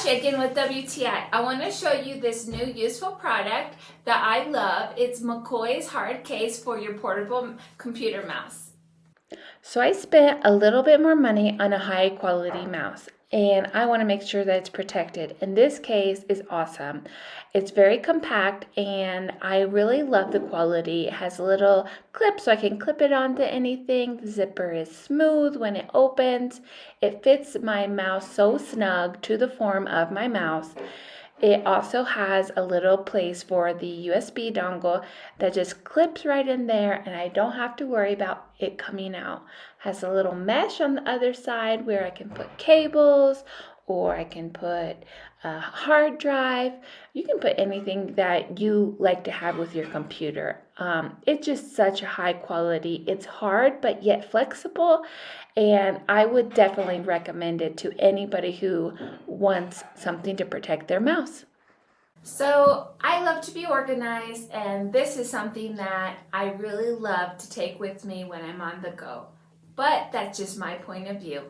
again with WTI. I want to show you this new useful product that I love. It's Mchoi's hard case for your portable computer mouse. So I spent a little bit more money on a high quality mouse, and I want to make sure that it's protected. And this case is awesome. It's very compact and I really love the quality. It has a little clip so I can clip it onto anything. The zipper is smooth when it opens. It fits my mouse so snug to the form of my mouse. It also has a little place for the USB dongle that just clips right in there, and I don't have to worry about it coming out. Has a little mesh on the other side where I can put cables, or I can put a hard drive. You can put anything that you like to have with your computer. It's just such a high quality. It's hard but yet flexible, and I would definitely recommend it to anybody who wants something to protect their mouse. So I love to be organized, and this is something that I really love to take with me when I'm on the go. But that's just my point of view.